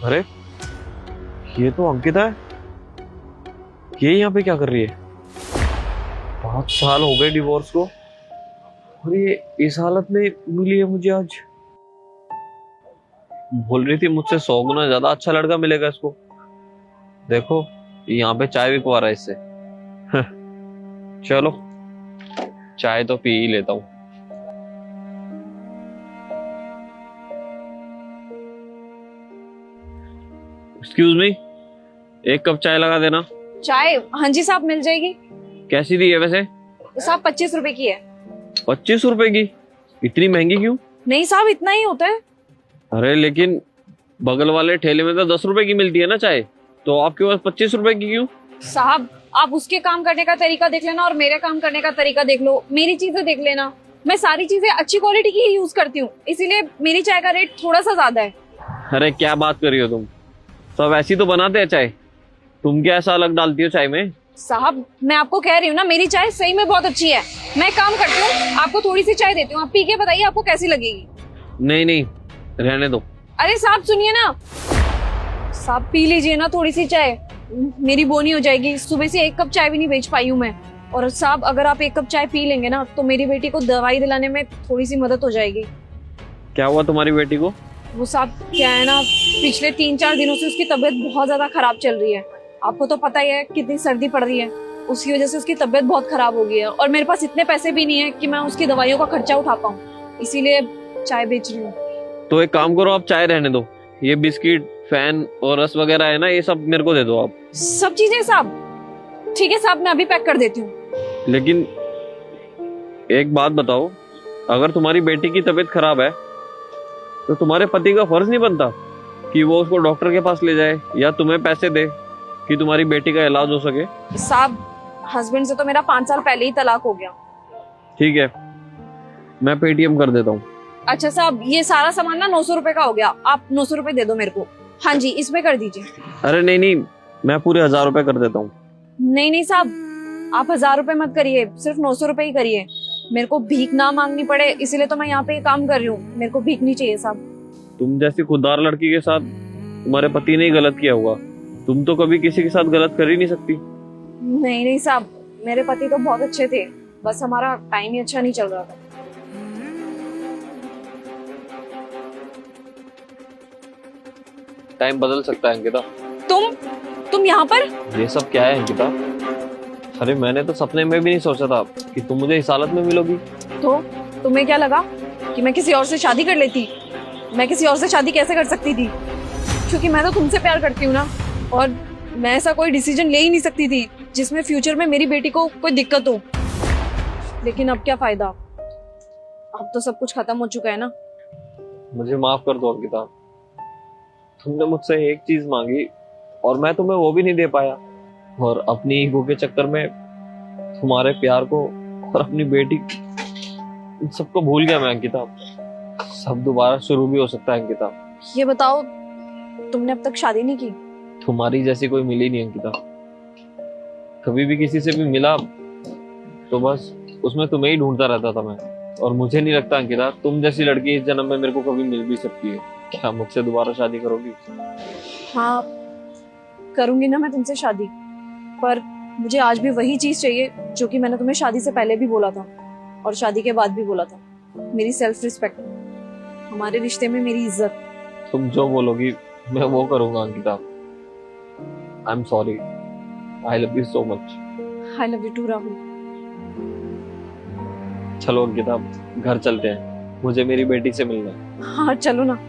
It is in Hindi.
अरे ये तो अंकिता है। ये यहाँ पे क्या कर रही है? 5 साल हो गए डिवोर्स को और ये इस हालत में मिली है मुझे आज। बोल रही थी मुझसे 100 गुना ज्यादा अच्छा लड़का मिलेगा इसको। देखो यहाँ पे चाय बिकवा रहा है इससे। चलो चाय तो पी ही लेता हूँ। एक्सक्यूज मी, एक कप चाय लगा देना। चाय? हाँ जी साहब, मिल जाएगी। कैसी दी है वैसे? साहब 25 रुपए की है। 25 रुपए की? इतनी महंगी क्यों? नहीं साहब, इतना ही होता है। अरे लेकिन बगल वाले ठेले में तो 10 रुपए की मिलती है ना चाय, तो आपके पास 25 रुपए की क्यों? साहब आप उसके काम करने का तरीका देख लेना और मेरे काम करने का तरीका देख लो। मेरी चीजें देख लेना। मैं सारी चीजें अच्छी क्वालिटी की ही यूज करती हूँ, इसीलिए मेरी चाय का रेट थोड़ा सा ज्यादा है। अरे क्या बात कर रही हो तुम? सब ऐसी तो बनाते हैं चाय, तुम क्या ऐसा अलग डालती हो चाय में? साहब मैं आपको कह रही हूँ ना, मेरी चाय सही में बहुत अच्छी है। मैं काम करती हूँ, आपको थोड़ी सी चाय देती हूँ, आप पी के बताइए आपको कैसी लगेगी। नहीं नहीं, रहने दो। अरे साहब सुनिए ना, साहब पी लीजिए ना थोड़ी सी चाय, मेरी बोनी हो जाएगी। सुबह से एक कप चाय भी नहीं बेच पाई हूँ मैं। और साहब अगर आप एक कप चाय पी लेंगे ना तो मेरी बेटी को दवाई दिलाने में थोड़ी सी मदद हो जाएगी। क्या हुआ तुम्हारी बेटी को? वो साहब क्या है ना, पिछले 3-4 दिनों से उसकी तबीयत बहुत ज्यादा खराब चल रही है। आपको तो पता ही है कितनी सर्दी पड़ रही है, उसकी वजह से उसकी तबीयत बहुत खराब हो गई है। और मेरे पास इतने पैसे भी नहीं है कि मैं उसकी दवाइयों का खर्चा उठा पाऊँ, इसीलिए चाय बेच रही हूँ। तो एक काम करो, आप चाय रहने दो। ये बिस्किट, फैन और रस वगैरह है ना, ये सब मेरे को दे दो आप। सब चीजें साहब? ठीक है साहब, मैं अभी पैक कर देती हूँ। लेकिन एक बात बताओ, अगर तुम्हारी बेटी की तबीयत खराब है तो तुम्हारे पति का फर्ज नहीं बनता कि वो उसको डॉक्टर के पास ले जाए या तुम्हें पैसे दे कि तुम्हारी बेटी का इलाज हो सके? साहब हस्बैंड से तो मेरा 5 साल पहले ही तलाक हो गया। ठीक है, मैं पेटीएम कर देता हूँ। अच्छा साहब, ये सारा सामान ना 900 रुपए का हो गया, आप 900 रुपए दे दो मेरे को। हाँ जी, इसमें कर दीजिए। अरे नहीं नहीं, मैं पूरे 1000 रुपए कर देता हूँ। नहीं नहीं साहब, आप 1000 रुपए मत करिए, सिर्फ 900 रुपए ही करिए। मेरे को भीख ना मांगनी पड़े, इसीलिए तो मैं यहाँ पे काम कर रही हूँ। मेरे को भीख नहीं चाहिए साहब। तुम जैसी खुददार लड़की के साथ तुम्हारे पति ने ही गलत किया होगा, तुम तो कभी किसी के साथ गलत कर ही नहीं सकती। नहीं नहीं साहब, मेरे पति तो बहुत अच्छे थे, बस हमारा टाइम ही अच्छा नहीं चल रहा था। टाइम बदल सकता है अंकिता। तुम यहाँ पर? ये सब क्या है अंकिता? अरे मैंने तो सपने में भी नहीं सोचा था कि तुम मुझे इस हालत में मिलोगी। तो तुम्हें क्या लगा कि मैं किसी और से शादी कर लेती? मैं किसी और से शादी कैसे कर सकती थी? क्योंकि मैं तो तुमसे प्यार करती हूँ ना, और मैं ऐसा कोई डिसीजन ले ही नहीं सकती थी जिसमें फ्यूचर में मेरी बेटी को कोई दिक्कत हो। लेकिन अब क्या फायदा, अब तो सब कुछ खत्म हो चुका है ना। मुझे माफ कर दो अंकिता, तुमने मुझसे एक चीज मांगी और मैं तुम्हें वो भी नहीं दे पाया, और अपनी ईगो के चक्कर में तुम्हारे प्यार को और अपनी बेटी, इन सबको भूल गया मैं अंकिता। सब दोबारा शुरू भी हो सकता है अंकिता। ये बताओ, तुमने अब तक शादी नहीं की? तुम्हारी जैसी कोई मिली नहीं अंकिता। कभी भी किसी से भी मिला तो बस उसमें तुम्हें ही ढूंढता रहता था मैं, और मुझे नहीं लगता अंकिता तुम जैसी लड़की इस जन्म में मेरे को कभी मिल भी सकती है। क्या मुझसे दोबारा शादी करोगी? हाँ करूंगी ना मैं तुमसे शादी, पर मुझे आज भी वही चीज चाहिए जो कि मैंने तुम्हें शादी से पहले भी बोला था और शादी के बाद भी बोला था। मेरी सेल्फ रिस्पेक्ट, हमारे रिश्ते में मेरी इज्जत। तुम जो बोलोगी मैं वो करूंगा Ankita. I am sorry, I love you so much. I love you too Rahul. चलो अंकिता घर चलते हैं, मुझे मेरी बेटी से मिलना है। हाँ चलो ना।